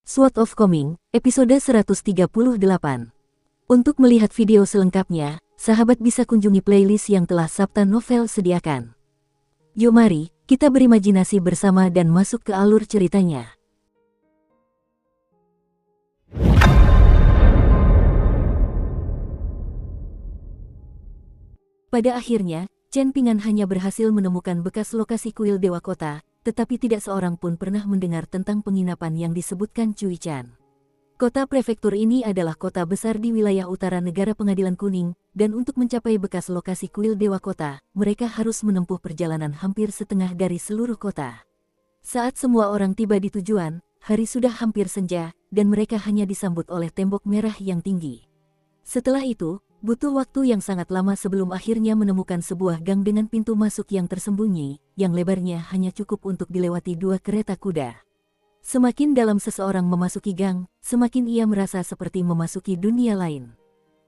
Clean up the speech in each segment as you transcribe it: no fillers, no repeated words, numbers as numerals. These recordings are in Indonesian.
Sword of Coming, episode 138. Untuk melihat video selengkapnya, sahabat bisa kunjungi playlist yang telah Sabta Novel sediakan. Yuk mari, kita berimajinasi bersama dan masuk ke alur ceritanya. Pada akhirnya, Chen Pingan hanya berhasil menemukan bekas lokasi kuil Dewa Kota, tetapi tidak seorang pun pernah mendengar tentang penginapan yang disebutkan Cui Chan. Kota prefektur ini adalah kota besar di wilayah utara negara Pengadilan Kuning, dan untuk mencapai bekas lokasi kuil Dewa Kota, mereka harus menempuh perjalanan hampir setengah dari seluruh kota. Saat semua orang tiba di tujuan, hari sudah hampir senja, dan mereka hanya disambut oleh tembok merah yang tinggi. Setelah itu, butuh waktu yang sangat lama sebelum akhirnya menemukan sebuah gang dengan pintu masuk yang tersembunyi, yang lebarnya hanya cukup untuk dilewati 2 kereta kuda. Semakin dalam seseorang memasuki gang, semakin ia merasa seperti memasuki dunia lain.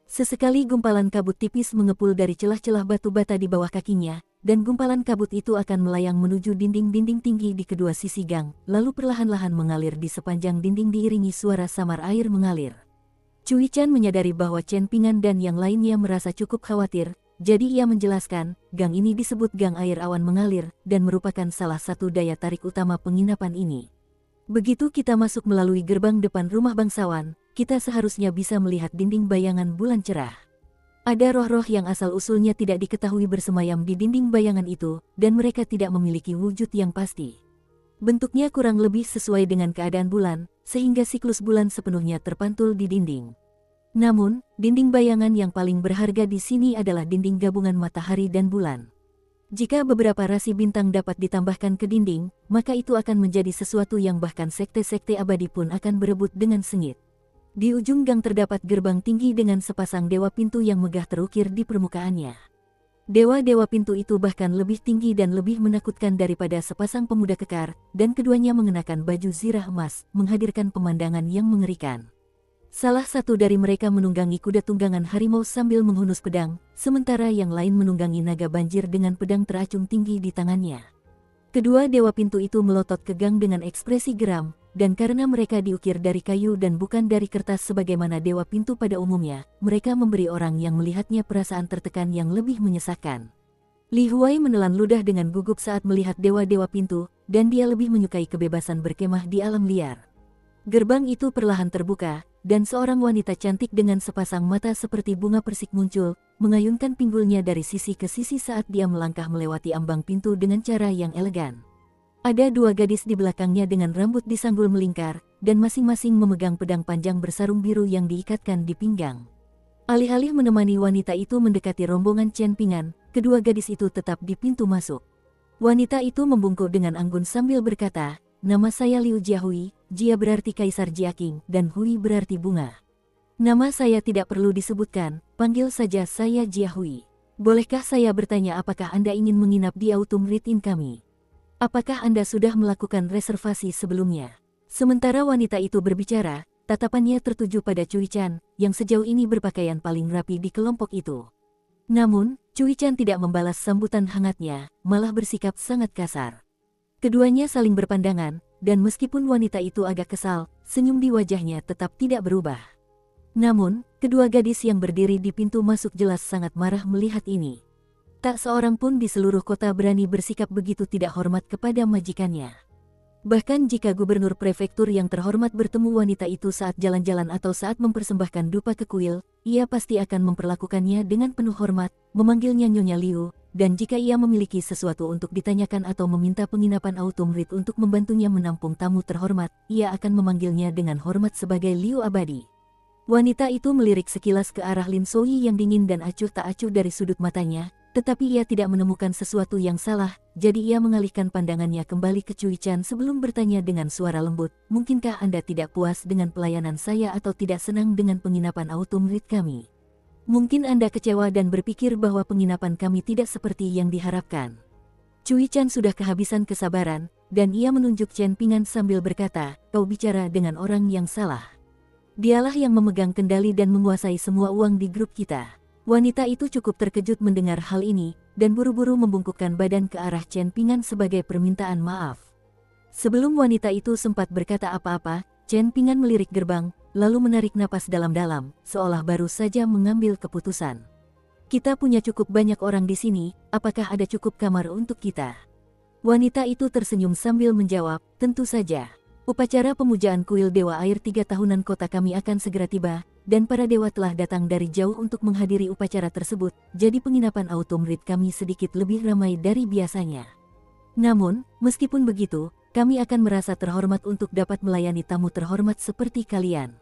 Sesekali gumpalan kabut tipis mengepul dari celah-celah batu bata di bawah kakinya, dan gumpalan kabut itu akan melayang menuju dinding-dinding tinggi di kedua sisi gang, lalu perlahan-lahan mengalir di sepanjang dinding diiringi suara samar air mengalir. Cui Chan menyadari bahwa Chen Pingan dan yang lainnya merasa cukup khawatir, jadi ia menjelaskan, gang ini disebut Gang Air Awan Mengalir, dan merupakan salah satu daya tarik utama penginapan ini. Begitu kita masuk melalui gerbang depan rumah bangsawan, kita seharusnya bisa melihat dinding bayangan bulan cerah. Ada roh-roh yang asal-usulnya tidak diketahui bersemayam di dinding bayangan itu, dan mereka tidak memiliki wujud yang pasti. Bentuknya kurang lebih sesuai dengan keadaan bulan, sehingga siklus bulan sepenuhnya terpantul di dinding. Namun, dinding bayangan yang paling berharga di sini adalah dinding gabungan matahari dan bulan. Jika beberapa rasi bintang dapat ditambahkan ke dinding, maka itu akan menjadi sesuatu yang bahkan sekte-sekte abadi pun akan berebut dengan sengit. Di ujung gang terdapat gerbang tinggi dengan sepasang dewa pintu yang megah terukir di permukaannya. Dewa-dewa pintu itu bahkan lebih tinggi dan lebih menakutkan daripada sepasang pemuda kekar, dan keduanya mengenakan baju zirah emas, menghadirkan pemandangan yang mengerikan. Salah satu dari mereka menunggangi kuda tunggangan harimau sambil menghunus pedang, sementara yang lain menunggangi naga banjir dengan pedang teracung tinggi di tangannya. Kedua dewa pintu itu melotot ke gang dengan ekspresi geram, dan karena mereka diukir dari kayu dan bukan dari kertas sebagaimana dewa pintu pada umumnya, mereka memberi orang yang melihatnya perasaan tertekan yang lebih menyesakkan. Li Huai menelan ludah dengan gugup saat melihat dewa-dewa pintu, dan dia lebih menyukai kebebasan berkemah di alam liar. Gerbang itu perlahan terbuka, dan seorang wanita cantik dengan sepasang mata seperti bunga persik muncul, mengayunkan pinggulnya dari sisi ke sisi saat dia melangkah melewati ambang pintu dengan cara yang elegan. Ada 2 gadis di belakangnya dengan rambut disanggul melingkar, dan masing-masing memegang pedang panjang bersarung biru yang diikatkan di pinggang. Alih-alih menemani wanita itu mendekati rombongan Chen Pingan, kedua gadis itu tetap di pintu masuk. Wanita itu membungkuk dengan anggun sambil berkata, "Nama saya Liu Jiahui, Jia berarti Kaisar Jiaqing, dan Hui berarti bunga. Nama saya tidak perlu disebutkan, panggil saja saya Jiahui. Bolehkah saya bertanya apakah Anda ingin menginap di Autumn Rit Inn kami? Apakah Anda sudah melakukan reservasi sebelumnya?" Sementara wanita itu berbicara, tatapannya tertuju pada Cui Chan, yang sejauh ini berpakaian paling rapi di kelompok itu. Namun, Cui Chan tidak membalas sambutan hangatnya, malah bersikap sangat kasar. Keduanya saling berpandangan, dan meskipun wanita itu agak kesal, senyum di wajahnya tetap tidak berubah. Namun, kedua gadis yang berdiri di pintu masuk jelas sangat marah melihat ini. Tak seorang pun di seluruh kota berani bersikap begitu tidak hormat kepada majikannya. Bahkan jika gubernur prefektur yang terhormat bertemu wanita itu saat jalan-jalan atau saat mempersembahkan dupa ke kuil, ia pasti akan memperlakukannya dengan penuh hormat, memanggilnya Nyonya Liu, dan jika ia memiliki sesuatu untuk ditanyakan atau meminta penginapan Autumn Rit untuk membantunya menampung tamu terhormat, ia akan memanggilnya dengan hormat sebagai Liu Abadi. Wanita itu melirik sekilas ke arah Lin Soyi yang dingin dan acuh tak acuh dari sudut matanya, tetapi ia tidak menemukan sesuatu yang salah, jadi ia mengalihkan pandangannya kembali ke Cui Chan sebelum bertanya dengan suara lembut, "Mungkinkah Anda tidak puas dengan pelayanan saya atau tidak senang dengan penginapan Autumn Rit kami? Mungkin Anda kecewa dan berpikir bahwa penginapan kami tidak seperti yang diharapkan." Cui Chan sudah kehabisan kesabaran, dan ia menunjuk Chen Pingan sambil berkata, "Kau bicara dengan orang yang salah. Dialah yang memegang kendali dan menguasai semua uang di grup kita." Wanita itu cukup terkejut mendengar hal ini, dan buru-buru membungkukkan badan ke arah Chen Pingan sebagai permintaan maaf. Sebelum wanita itu sempat berkata apa-apa, Chen Pingan melirik gerbang, lalu menarik napas dalam-dalam, seolah baru saja mengambil keputusan. Kita punya cukup banyak orang di sini, apakah ada cukup kamar untuk kita? Wanita itu tersenyum sambil menjawab, tentu saja. Upacara pemujaan kuil Dewa Air 3 tahunan kota kami akan segera tiba, dan para dewa telah datang dari jauh untuk menghadiri upacara tersebut, jadi penginapan Autumn Reed kami sedikit lebih ramai dari biasanya. Namun, meskipun begitu, kami akan merasa terhormat untuk dapat melayani tamu terhormat seperti kalian.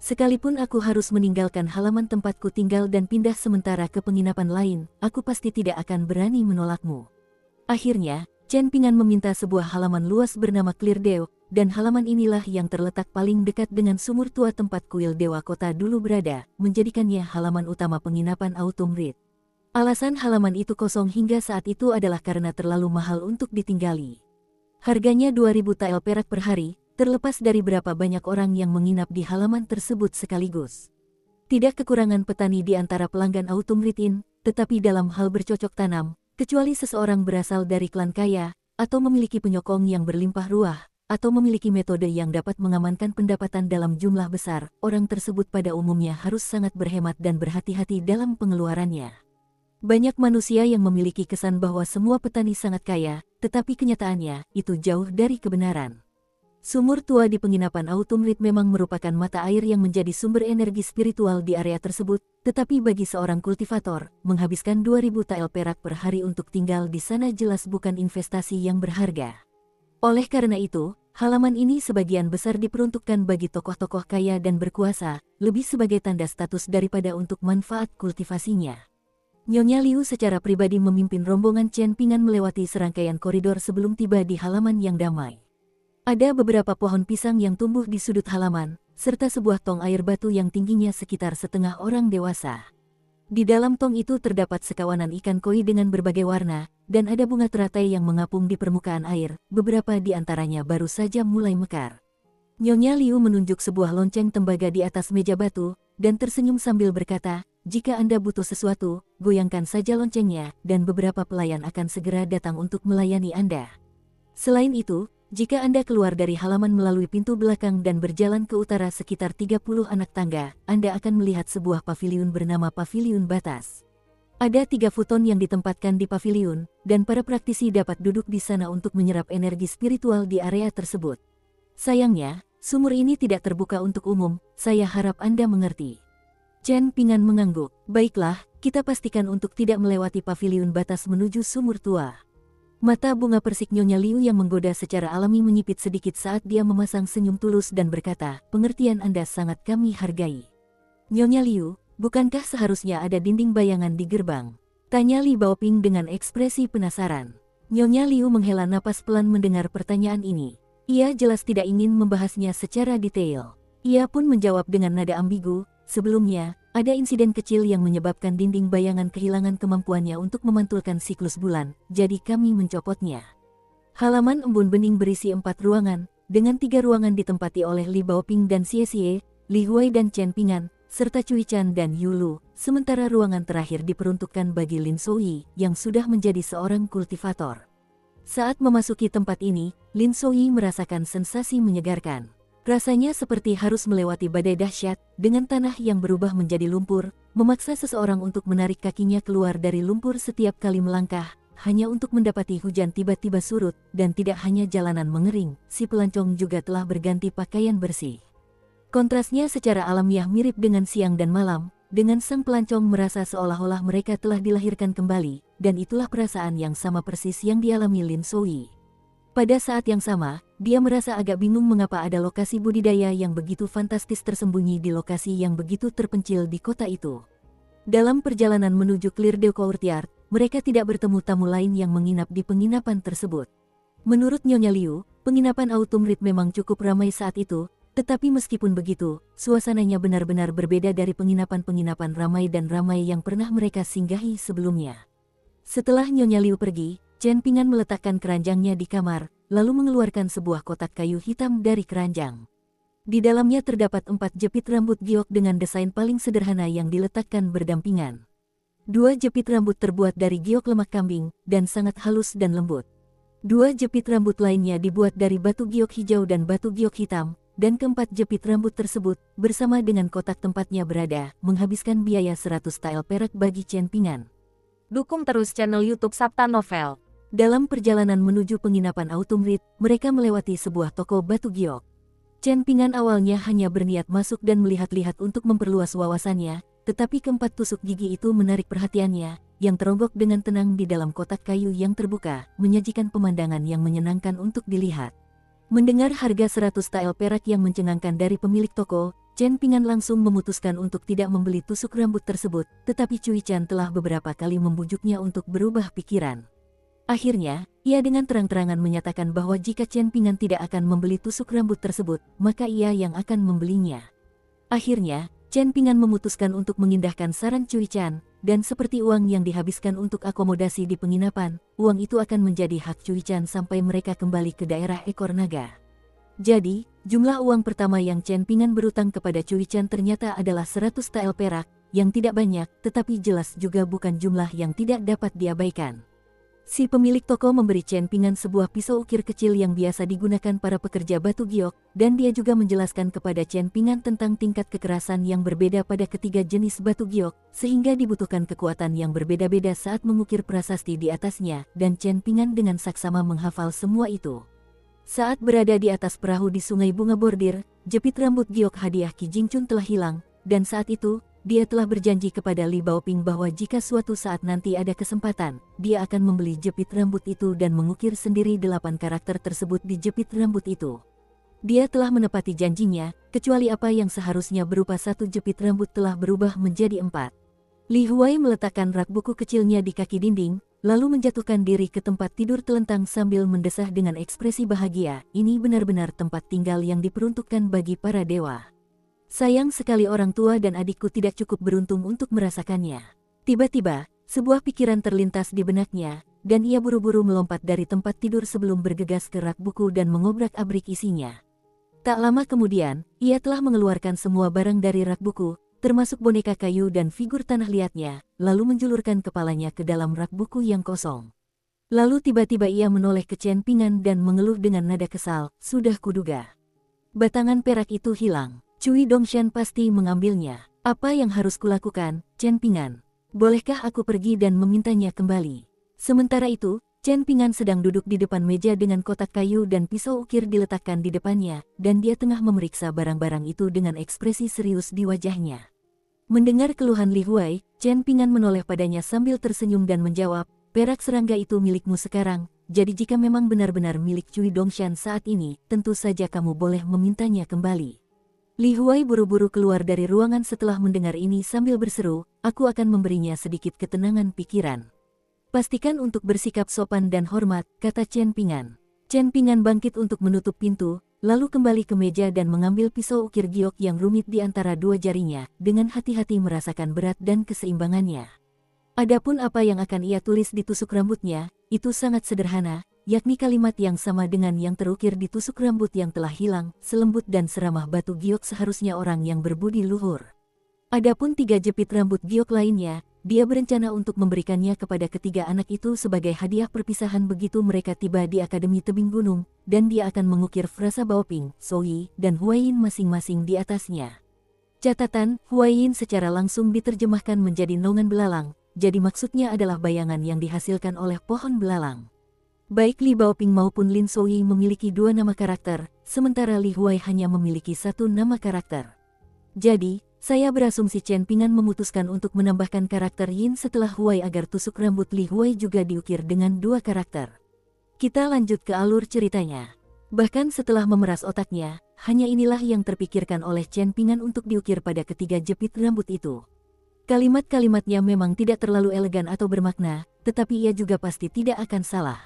Sekalipun aku harus meninggalkan halaman tempatku tinggal dan pindah sementara ke penginapan lain, aku pasti tidak akan berani menolakmu. Akhirnya, Chen Pingan meminta sebuah halaman luas bernama Cleardale, dan halaman inilah yang terletak paling dekat dengan sumur tua tempat kuil Dewa Kota dulu berada, menjadikannya halaman utama penginapan Autumn Reed. Alasan halaman itu kosong hingga saat itu adalah karena terlalu mahal untuk ditinggali. Harganya 2.000 tael perak per hari, terlepas dari berapa banyak orang yang menginap di halaman tersebut sekaligus. Tidak kekurangan petani di antara pelanggan Autumn Reed Inn, tetapi dalam hal bercocok tanam, kecuali seseorang berasal dari klan kaya, atau memiliki penyokong yang berlimpah ruah, atau memiliki metode yang dapat mengamankan pendapatan dalam jumlah besar, orang tersebut pada umumnya harus sangat berhemat dan berhati-hati dalam pengeluarannya. Banyak manusia yang memiliki kesan bahwa semua petani sangat kaya, tetapi kenyataannya, itu jauh dari kebenaran. Sumur tua di penginapan Autumn Reed memang merupakan mata air yang menjadi sumber energi spiritual di area tersebut, tetapi bagi seorang kultivator, menghabiskan 2.000 tael perak per hari untuk tinggal di sana jelas bukan investasi yang berharga. Oleh karena itu, halaman ini sebagian besar diperuntukkan bagi tokoh-tokoh kaya dan berkuasa, lebih sebagai tanda status daripada untuk manfaat kultivasinya. Nyonya Liu secara pribadi memimpin rombongan Chen Pingan melewati serangkaian koridor sebelum tiba di halaman yang damai. Ada beberapa pohon pisang yang tumbuh di sudut halaman, serta sebuah tong air batu yang tingginya sekitar setengah orang dewasa. Di dalam tong itu terdapat sekawanan ikan koi dengan berbagai warna, dan ada bunga teratai yang mengapung di permukaan air, beberapa di antaranya baru saja mulai mekar. Nyonya Liu menunjuk sebuah lonceng tembaga di atas meja batu, dan tersenyum sambil berkata, jika Anda butuh sesuatu, goyangkan saja loncengnya, dan beberapa pelayan akan segera datang untuk melayani Anda. Selain itu, jika Anda keluar dari halaman melalui pintu belakang dan berjalan ke utara sekitar 30 anak tangga, Anda akan melihat sebuah paviliun bernama Paviliun Batas. Ada 3 futon yang ditempatkan di paviliun, dan para praktisi dapat duduk di sana untuk menyerap energi spiritual di area tersebut. Sayangnya, sumur ini tidak terbuka untuk umum, saya harap Anda mengerti. Chen Pingan mengangguk, baiklah, kita pastikan untuk tidak melewati paviliun batas menuju sumur tua. Mata bunga persik Nyonya Liu yang menggoda secara alami menyipit sedikit saat dia memasang senyum tulus dan berkata, pengertian Anda sangat kami hargai. Nyonya Liu, bukankah seharusnya ada dinding bayangan di gerbang? Tanya Li Baoping dengan ekspresi penasaran. Nyonya Liu menghela napas pelan mendengar pertanyaan ini. Ia jelas tidak ingin membahasnya secara detail. Ia pun menjawab dengan nada ambigu, sebelumnya, ada insiden kecil yang menyebabkan dinding bayangan kehilangan kemampuannya untuk memantulkan siklus bulan, jadi kami mencopotnya. Halaman embun bening berisi 4 ruangan, dengan 3 ruangan ditempati oleh Li Baoping dan Xie Xie, Li Huai dan Chen Pingan, serta Cui Chan dan Yu Lu, sementara ruangan terakhir diperuntukkan bagi Lin Souyi, yang sudah menjadi seorang kultivator. Saat memasuki tempat ini, Lin Souyi merasakan sensasi menyegarkan. Rasanya seperti harus melewati badai dahsyat, dengan tanah yang berubah menjadi lumpur, memaksa seseorang untuk menarik kakinya keluar dari lumpur setiap kali melangkah, hanya untuk mendapati hujan tiba-tiba surut, dan tidak hanya jalanan mengering, si pelancong juga telah berganti pakaian bersih. Kontrasnya secara alamiah mirip dengan siang dan malam, dengan sang pelancong merasa seolah-olah mereka telah dilahirkan kembali, dan itulah perasaan yang sama persis yang dialami Lin Souyi. Pada saat yang sama, dia merasa agak bingung mengapa ada lokasi budidaya yang begitu fantastis tersembunyi di lokasi yang begitu terpencil di kota itu. Dalam perjalanan menuju Cleardale Courtyard, mereka tidak bertemu tamu lain yang menginap di penginapan tersebut. Menurut Nyonya Liu, penginapan Autumn Reed memang cukup ramai saat itu, tetapi meskipun begitu, suasananya benar-benar berbeda dari penginapan-penginapan ramai dan ramai yang pernah mereka singgahi sebelumnya. Setelah Nyonya Liu pergi, Chen Pingan meletakkan keranjangnya di kamar, lalu mengeluarkan sebuah kotak kayu hitam dari keranjang. Di dalamnya terdapat 4 jepit rambut giok dengan desain paling sederhana yang diletakkan berdampingan. 2 jepit rambut terbuat dari giok lemak kambing, dan sangat halus dan lembut. 2 jepit rambut lainnya dibuat dari batu giok hijau dan batu giok hitam, dan keempat jepit rambut tersebut, bersama dengan kotak tempatnya berada, menghabiskan biaya 100 tael perak bagi Chen Pingan. Dukung terus channel YouTube Sabta Novel. Dalam perjalanan menuju penginapan Autumn Reed, mereka melewati sebuah toko batu giok. Chen Pingan awalnya hanya berniat masuk dan melihat-lihat untuk memperluas wawasannya, tetapi keempat tusuk gigi itu menarik perhatiannya, yang teronggok dengan tenang di dalam kotak kayu yang terbuka, menyajikan pemandangan yang menyenangkan untuk dilihat. Mendengar harga 100 tael perak yang mencengangkan dari pemilik toko, Chen Pingan langsung memutuskan untuk tidak membeli tusuk rambut tersebut, tetapi Cui Chan telah beberapa kali membujuknya untuk berubah pikiran. Akhirnya, ia dengan terang-terangan menyatakan bahwa jika Chen Pingan tidak akan membeli tusuk rambut tersebut, maka ia yang akan membelinya. Akhirnya, Chen Pingan memutuskan untuk mengindahkan saran Cui Chan, dan seperti uang yang dihabiskan untuk akomodasi di penginapan, uang itu akan menjadi hak Cui Chan sampai mereka kembali ke daerah ekor naga. Jadi, jumlah uang pertama yang Chen Pingan berutang kepada Cui Chan ternyata adalah 100 tael perak, yang tidak banyak, tetapi jelas juga bukan jumlah yang tidak dapat diabaikan. Si pemilik toko memberi Chen Pingan sebuah pisau ukir kecil yang biasa digunakan para pekerja batu giok, dan dia juga menjelaskan kepada Chen Pingan tentang tingkat kekerasan yang berbeda pada ketiga jenis batu giok, sehingga dibutuhkan kekuatan yang berbeda-beda saat mengukir prasasti di atasnya, dan Chen Pingan dengan saksama menghafal semua itu. Saat berada di atas perahu di Sungai Bunga Bordir, jepit rambut giok hadiah Qi Jingchun telah hilang, dan saat itu, dia telah berjanji kepada Li Baoping bahwa jika suatu saat nanti ada kesempatan, dia akan membeli jepit rambut itu dan mengukir sendiri 8 karakter tersebut di jepit rambut itu. Dia telah menepati janjinya, kecuali apa yang seharusnya berupa 1 jepit rambut telah berubah menjadi 4. Li Huai meletakkan rak buku kecilnya di kaki dinding, lalu menjatuhkan diri ke tempat tidur telentang sambil mendesah dengan ekspresi bahagia. Ini benar-benar tempat tinggal yang diperuntukkan bagi para dewa. Sayang sekali orang tua dan adikku tidak cukup beruntung untuk merasakannya. Tiba-tiba, sebuah pikiran terlintas di benaknya, dan ia buru-buru melompat dari tempat tidur sebelum bergegas ke rak buku dan mengobrak-abrik isinya. Tak lama kemudian, ia telah mengeluarkan semua barang dari rak buku, termasuk boneka kayu dan figur tanah liatnya, lalu menjulurkan kepalanya ke dalam rak buku yang kosong. Lalu tiba-tiba ia menoleh ke Chen Pingan dan mengeluh dengan nada kesal, "Sudah kuduga. Batangan perak itu hilang. Cui Dongshan pasti mengambilnya. Apa yang harus kulakukan, Chen Pingan? Bolehkah aku pergi dan memintanya kembali?" Sementara itu, Chen Pingan sedang duduk di depan meja dengan kotak kayu dan pisau ukir diletakkan di depannya, dan dia tengah memeriksa barang-barang itu dengan ekspresi serius di wajahnya. Mendengar keluhan Li Huai, Chen Pingan menoleh padanya sambil tersenyum dan menjawab, "Perak serangga itu milikmu sekarang, jadi jika memang benar-benar milik Cui Dongshan saat ini, tentu saja kamu boleh memintanya kembali." Li Huai buru-buru keluar dari ruangan setelah mendengar ini sambil berseru, "Aku akan memberinya sedikit ketenangan pikiran." "Pastikan untuk bersikap sopan dan hormat," kata Chen Pingan. Chen Pingan bangkit untuk menutup pintu, lalu kembali ke meja dan mengambil pisau ukir giok yang rumit di antara dua jarinya, dengan hati-hati merasakan berat dan keseimbangannya. Adapun apa yang akan ia tulis di tusuk rambutnya, itu sangat sederhana, yakni kalimat yang sama dengan yang terukir di tusuk rambut yang telah hilang, selembut dan seramah batu giok seharusnya orang yang berbudi luhur. Adapun 3 jepit rambut giok lainnya, dia berencana untuk memberikannya kepada ketiga anak itu sebagai hadiah perpisahan begitu mereka tiba di Akademi Tebing Gunung, dan dia akan mengukir frasa Baoping, Soyi, dan Huaiyin masing-masing di atasnya. Catatan, Huaiyin secara langsung diterjemahkan menjadi naungan belalang, jadi maksudnya adalah bayangan yang dihasilkan oleh pohon belalang. Baik Li Baoping maupun Lin Soyi memiliki 2 nama karakter, sementara Li Huai hanya memiliki 1 nama karakter. Jadi, saya berasumsi Chen Pingan memutuskan untuk menambahkan karakter Yin setelah Huai agar tusuk rambut Li Huai juga diukir dengan 2 karakter. Kita lanjut ke alur ceritanya. Bahkan setelah memeras otaknya, hanya inilah yang terpikirkan oleh Chen Pingan untuk diukir pada ketiga jepit rambut itu. Kalimat-kalimatnya memang tidak terlalu elegan atau bermakna, tetapi ia juga pasti tidak akan salah.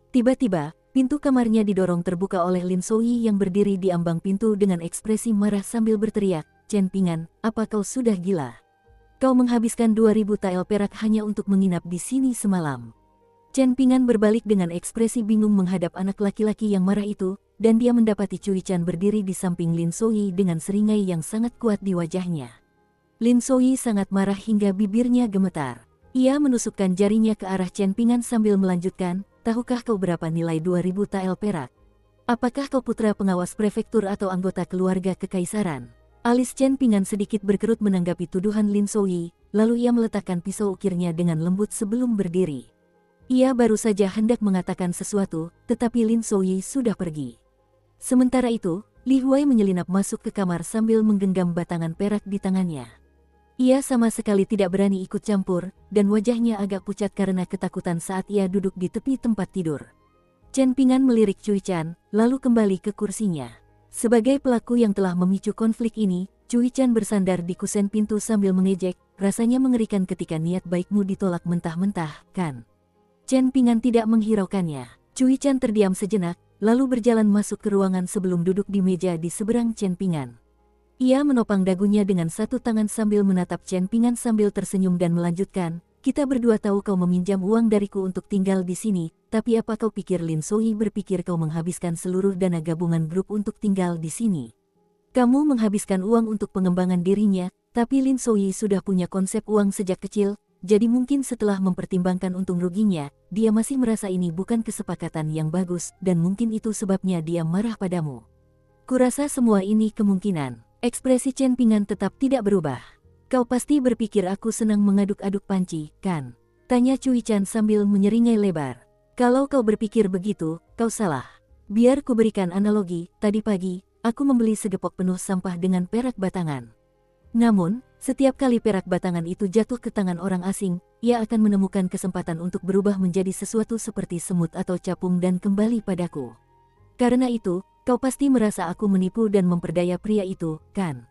Tiba-tiba, pintu kamarnya didorong terbuka oleh Lin Soyi yang berdiri di ambang pintu dengan ekspresi marah sambil berteriak, "Chen Pingan, apa kau sudah gila? Kau menghabiskan 2000 tael perak hanya untuk menginap di sini semalam." Chen Pingan berbalik dengan ekspresi bingung menghadap anak laki-laki yang marah itu, dan dia mendapati Cui Chan berdiri di samping Lin Soyi dengan seringai yang sangat kuat di wajahnya. Lin Soyi sangat marah hingga bibirnya gemetar. Ia menusukkan jarinya ke arah Chen Pingan sambil melanjutkan, "Tahukah kau berapa nilai 2000 tael perak?" Apakah kau putra pengawas prefektur atau anggota keluarga kekaisaran? Alis Chen Pingan sedikit berkerut menanggapi tuduhan Lin Souyi, lalu ia meletakkan pisau ukirnya dengan lembut sebelum berdiri. Ia baru saja hendak mengatakan sesuatu, tetapi Lin Souyi sudah pergi. Sementara itu, Li Huai menyelinap masuk ke kamar sambil menggenggam batangan perak di tangannya. Ia sama sekali tidak berani ikut campur, dan wajahnya agak pucat karena ketakutan saat ia duduk di tepi tempat tidur. Chen Pingan melirik Cui Chan, lalu kembali ke kursinya. Sebagai pelaku yang telah memicu konflik ini, Cui Chan bersandar di kusen pintu sambil mengejek, rasanya mengerikan ketika niat baikmu ditolak mentah-mentah, kan? Chen Pingan tidak menghiraukannya. Cui Chan terdiam sejenak, lalu berjalan masuk ke ruangan sebelum duduk di meja di seberang Chen Pingan. Ia menopang dagunya dengan satu tangan sambil menatap Chen Pingan sambil tersenyum dan melanjutkan, kita berdua tahu kau meminjam uang dariku untuk tinggal di sini, tapi apa kau pikir Lin Souyi berpikir kau menghabiskan seluruh dana gabungan grup untuk tinggal di sini? Kamu menghabiskan uang untuk pengembangan dirinya, tapi Lin Souyi sudah punya konsep uang sejak kecil, jadi mungkin setelah mempertimbangkan untung ruginya, dia masih merasa ini bukan kesepakatan yang bagus, dan mungkin itu sebabnya dia marah padamu. Kurasa semua ini kemungkinan. Ekspresi Chen Pingan tetap tidak berubah. Kau pasti berpikir aku senang mengaduk-aduk panci, kan? Tanya Cui Chan sambil menyeringai lebar. Kalau kau berpikir begitu, kau salah. Biar ku berikan analogi, tadi pagi, aku membeli segepok penuh sampah dengan perak batangan. Namun, setiap kali perak batangan itu jatuh ke tangan orang asing, ia akan menemukan kesempatan untuk berubah menjadi sesuatu seperti semut atau capung dan kembali padaku. Karena itu, kau pasti merasa aku menipu dan memperdaya pria itu, kan?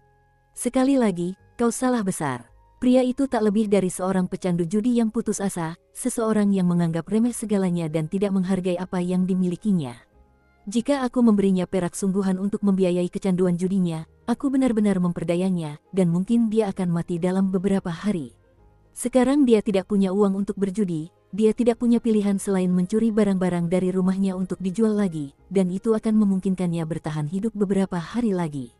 Sekali lagi, kau salah besar. Pria itu tak lebih dari seorang pecandu judi yang putus asa, seseorang yang menganggap remeh segalanya dan tidak menghargai apa yang dimilikinya. Jika aku memberinya perak sungguhan untuk membiayai kecanduan judinya, aku benar-benar memperdayanya, dan mungkin dia akan mati dalam beberapa hari. Sekarang dia tidak punya uang untuk berjudi, dia tidak punya pilihan selain mencuri barang-barang dari rumahnya untuk dijual lagi, dan itu akan memungkinkannya bertahan hidup beberapa hari lagi.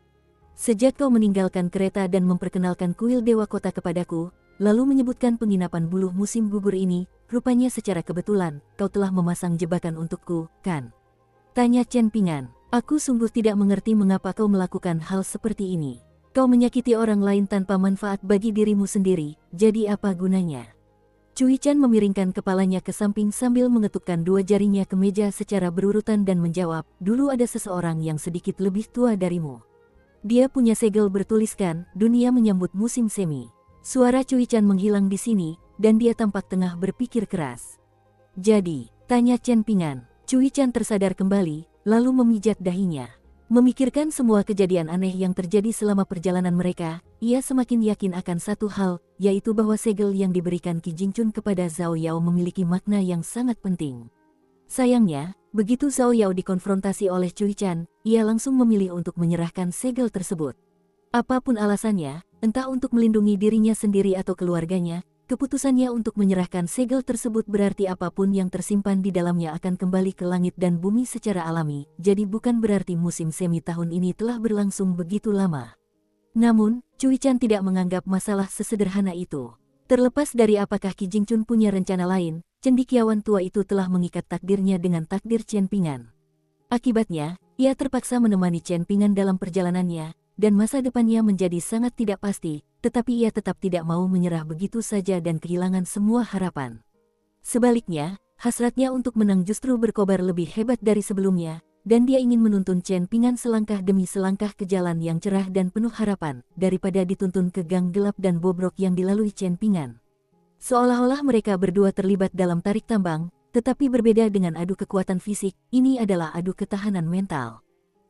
Sejak kau meninggalkan kereta dan memperkenalkan kuil Dewa Kota kepadaku, lalu menyebutkan penginapan buluh musim gugur ini, rupanya secara kebetulan, kau telah memasang jebakan untukku, kan? Tanya Chen Pingan. Aku sungguh tidak mengerti mengapa kau melakukan hal seperti ini. Kau menyakiti orang lain tanpa manfaat bagi dirimu sendiri, jadi apa gunanya? Cui Chan memiringkan kepalanya ke samping sambil mengetukkan dua jarinya ke meja secara berurutan dan menjawab, dulu ada seseorang yang sedikit lebih tua darimu. Dia punya segel bertuliskan, dunia menyambut musim semi. Suara Cui Chan menghilang di sini, dan dia tampak tengah berpikir keras. Jadi, tanya Chen Pingan. Cui Chan tersadar kembali, lalu memijat dahinya. Memikirkan semua kejadian aneh yang terjadi selama perjalanan mereka, ia semakin yakin akan satu hal, yaitu bahwa segel yang diberikan Qi Jingchun kepada Zhao Yao memiliki makna yang sangat penting. Sayangnya, begitu Zhao Yao dikonfrontasi oleh Cui Chan, ia langsung memilih untuk menyerahkan segel tersebut. Apapun alasannya, entah untuk melindungi dirinya sendiri atau keluarganya, keputusannya untuk menyerahkan segel tersebut berarti apapun yang tersimpan di dalamnya akan kembali ke langit dan bumi secara alami, jadi bukan berarti musim semi tahun ini telah berlangsung begitu lama. Namun, Cui Chan tidak menganggap masalah sesederhana itu. Terlepas dari apakah Qi Jingchun punya rencana lain, cendekiawan tua itu telah mengikat takdirnya dengan takdir Chen Pingan. Akibatnya, ia terpaksa menemani Chen Pingan dalam perjalanannya, dan masa depannya menjadi sangat tidak pasti, tetapi ia tetap tidak mau menyerah begitu saja dan kehilangan semua harapan. Sebaliknya, hasratnya untuk menang justru berkobar lebih hebat dari sebelumnya, dan dia ingin menuntun Chen Pingan selangkah demi selangkah ke jalan yang cerah dan penuh harapan, daripada dituntun ke gang gelap dan bobrok yang dilalui Chen Pingan. Seolah-olah mereka berdua terlibat dalam tarik tambang, tetapi berbeda dengan adu kekuatan fisik, ini adalah adu ketahanan mental.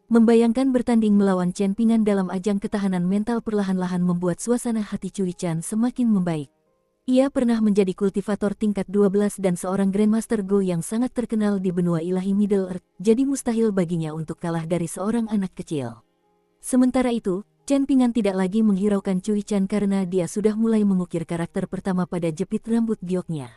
Membayangkan bertanding melawan Chen Pingan dalam ajang ketahanan mental perlahan-lahan membuat suasana hati Cui Chan semakin membaik. Ia pernah menjadi kultivator tingkat 12 dan seorang Grandmaster Go yang sangat terkenal di benua ilahi Middle Earth, jadi mustahil baginya untuk kalah dari seorang anak kecil. Sementara itu, Chen Pingan tidak lagi menghiraukan Cui Chan karena dia sudah mulai mengukir karakter pertama pada jepit rambut gioknya.